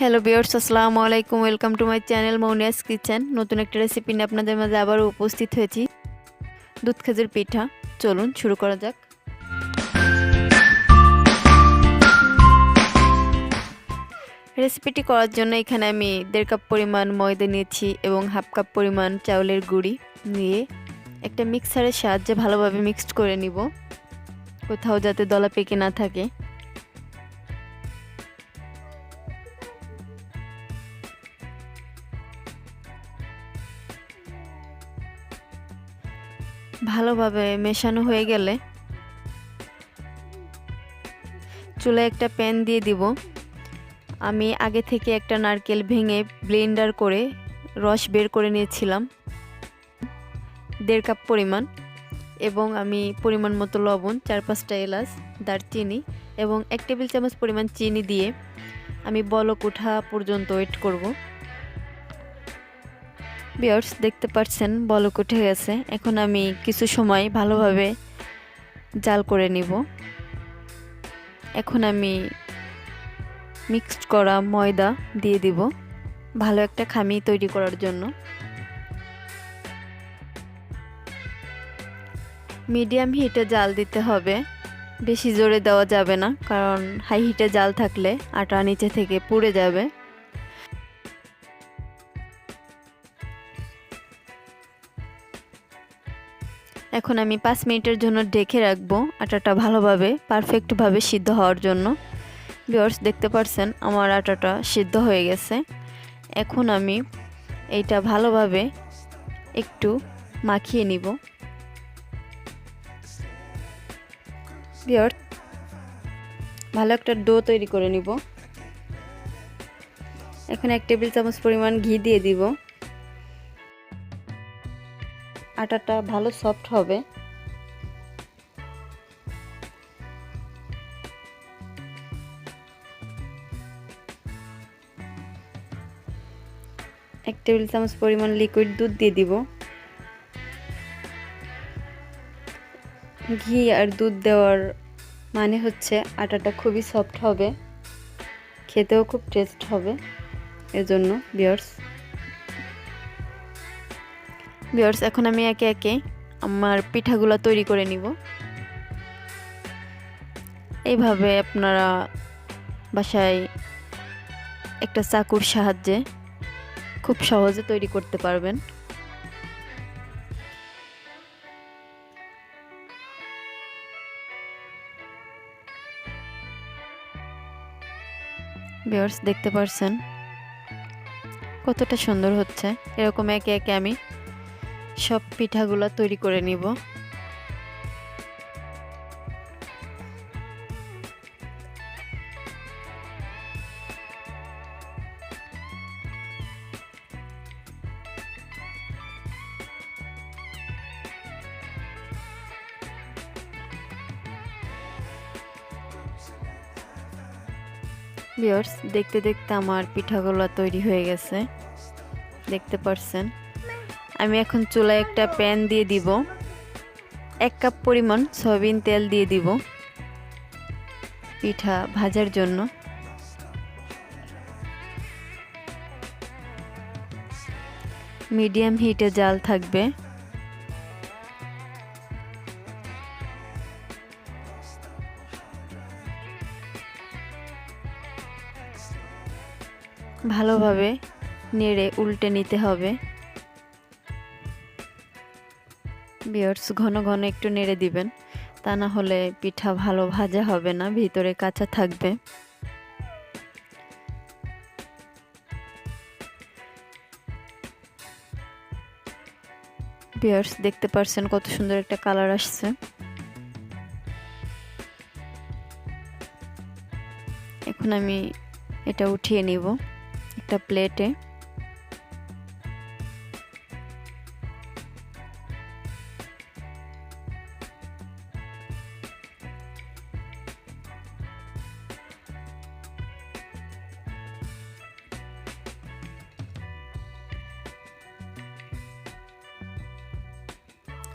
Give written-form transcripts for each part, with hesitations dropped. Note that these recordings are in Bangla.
হ্যালো ভিউয়ার্স, আসসালামু আলাইকুম। ওয়েলকাম টু মাই চ্যানেল মৌনিয়াস কিচেন। নতুন একটা রেসিপি নিয়ে আপনাদের মাঝে আবারও উপস্থিত হয়েছি, দুধ খেজুর পিঠা। চলুন শুরু করা যাক। রেসিপিটি করার জন্য এখানে আমি 1.5 কাপ পরিমাণ ময়দা নিয়েছি এবং 1/2 কাপ পরিমাণ চাউলের গুঁড়ি নিয়ে একটা মিক্সারের সাহায্যে ভালোভাবে মিক্সড করে নিব, কোথাও যাতে দলা পেকে না থাকে। ভালোভাবে মেশানো হয়ে গেলে চুলায় একটা প্যান দিয়ে দিব। আমি আগে থেকে একটা নারকেল ভেঙে ব্লেন্ডার করে রস বের করে নিয়েছিলাম 1.5 কাপ পরিমাণ, এবং আমি পরিমাণ মতো লবণ, 4-5টা এলাচ, দারচিনি এবং 1 টেবিল চামচ পরিমাণ চিনি দিয়ে আমি বলক ওঠা পর্যন্ত ওয়েট করব। ভিউয়ার্স, দেখতে পাচ্ছেন বলক উঠে গেছে। এখন আমি কিছু সময় ভালোভাবে জাল করে নিব। এখন আমি মিক্সড করা ময়দা দিয়ে দিব ভালো একটা খামি তৈরি করার জন্য। মিডিয়াম হিটে জাল দিতে হবে, বেশি জোরে দেওয়া যাবে না, কারণ হাই হিটে জাল থাকলে আটা নিচে থেকে পুড়ে যাবে। এখন আমি 5 মিনিটের জন্য ঢেকে রাখবো আটাটা ভালোভাবে পারফেক্টভাবে সিদ্ধ হওয়ার জন্য। ভিউয়ার্স, দেখতে পাচ্ছেন আমার আটাটা সিদ্ধ হয়ে গেছে। এখন আমি এইটা ভালোভাবে একটু মাখিয়ে নিব। ভিউয়ার্স, ভালো একটা ডো তৈরি করে নিব। এখন 1 টেবিল চামচ পরিমাণ ঘি দিয়ে দিব। আটাটা ভালো সফট হবে। এক টেবিল চামচ পরিমাণ লিকুইড দুধ দিয়ে দিব। ঘি আর দুধ দেওয়ার মানে হচ্ছে আটাটা খুবই সফট হবে, খেতেও খুব টেস্ট হবে। এজন্য ভিউয়ার্স, এখন আমি একে একে আমার পিঠাগুলো তৈরি করে নিব। এইভাবে আপনারা বাসায় একটা চাকুর সাহায্যে খুব সহজে তৈরি করতে পারবেন। ভিউয়ার্স, দেখতে পাচ্ছেন কতটা সুন্দর হচ্ছে। এরকম একে একে আমি সব পিঠাগুলো তৈরি করে নিব। ভিউয়ার্স, দেখতে দেখতে আমার পিঠাগুলো তৈরি হয়ে গেছে, দেখতে পাচ্ছেন। আমি এখন চুলায় একটা প্যান দিয়ে দিব। 1 কাপ পরিমাণ সয়াবিন তেল দিয়ে দিব পিঠা ভাজার জন্য। মিডিয়াম হিটে জাল থাকবে। ভালোভাবে নেড়ে উল্টে নিতে হবে। ভিউয়ার্স, ঘন ঘন একটু নেড়ে দিবেন, তা না হলে পিঠা ভালো ভাজা হবে না, ভিতরে কাঁচা থাকবে। ভিউয়ার্স, দেখতে পাচ্ছেন কত সুন্দর একটা কালার আসছে। এখন আমি এটা উঠিয়ে নিব একটা প্লেটে।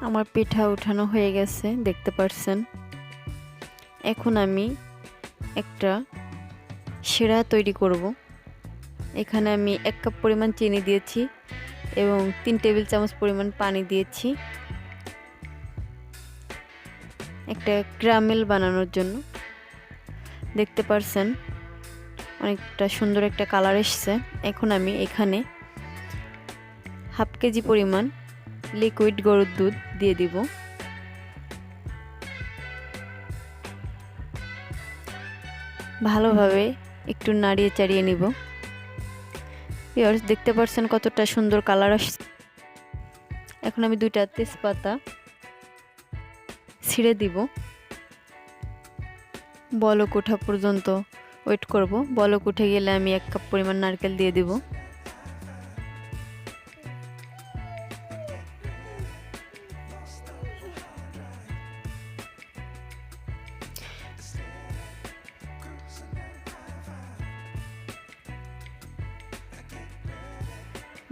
আমার পিঠা উঠানো হয়ে গেছে, দেখতে পাচ্ছেন। এখন আমি একটা শিরা তৈরি করব। এখানে আমি 1 কাপ পরিমাণ চিনি দিয়েছি এবং 3 টেবিল চামচ পরিমাণ পানি দিয়েছি একটা ক্যারামেল বানানোর জন্য। দেখতে পারছেন অনেকটা সুন্দর একটা কালার এসেছে। এখন আমি এখানে হাফ কেজি পরিমাণ লিকুইড গরুর দুধ দিয়ে দিব। ভালোভাবে একটু নাড়িয়ে চাড়িয়ে নিব। ভিউয়ার্স দেখতে পাচ্ছেন কতটা সুন্দর কালার আসছে। এখন আমি 2টা তেজপাতা ছিঁড়ে দিব। বলক ওঠা পর্যন্ত ওয়েট করব। বলক উঠে গেলে আমি 1 কাপ পরিমাণ নারকেল দিয়ে দিব।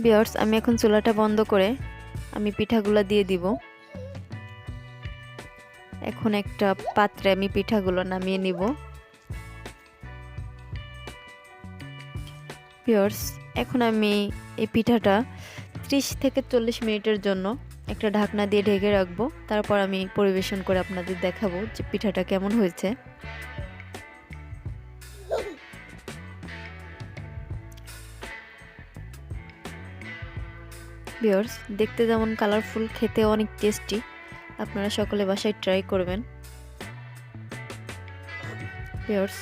ভিউয়ার্স আমি এখন চুলাটা বন্ধ করে আমি পিঠাগুলো দিয়ে দিব। এখন একটা পাত্রে আমি পিঠাগুলো নামিয়ে নিব। ভিউয়ার্স এখন আমি এই পিঠাটা 30 থেকে 40 মিনিটের জন্য একটা ঢাকনা দিয়ে ঢেকে রাখবো। তারপর আমি পরিবেশন করে আপনাদের দেখাবো যে পিঠাটা কেমন হয়েছে। ভিউয়ার্স দেখতে যেমন কালারফুল, খেতে অনেক টেস্টি। আপনারা সকলে বাসায় ট্রাই করবেন। ভিউয়ার্স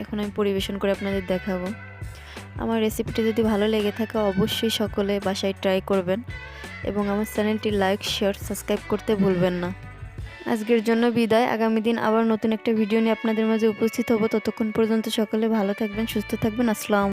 এখন আমি পরিবেশন করে আপনাদের দেখাবো। আমার রেসিপিটি যদি ভালো লেগে থাকে অবশ্যই সকলে বাসায় ট্রাই করবেন এবং আমার চ্যানেলটি লাইক, শেয়ার, সাবস্ক্রাইব করতে ভুলবেন না। আজকের জন্য বিদায়। আগামী দিন আবার নতুন একটা ভিডিও নিয়ে আপনাদের মাঝে উপস্থিত হব। ততক্ষণ পর্যন্ত সকলে ভালো থাকবেন, সুস্থ থাকবেন। আসসালামু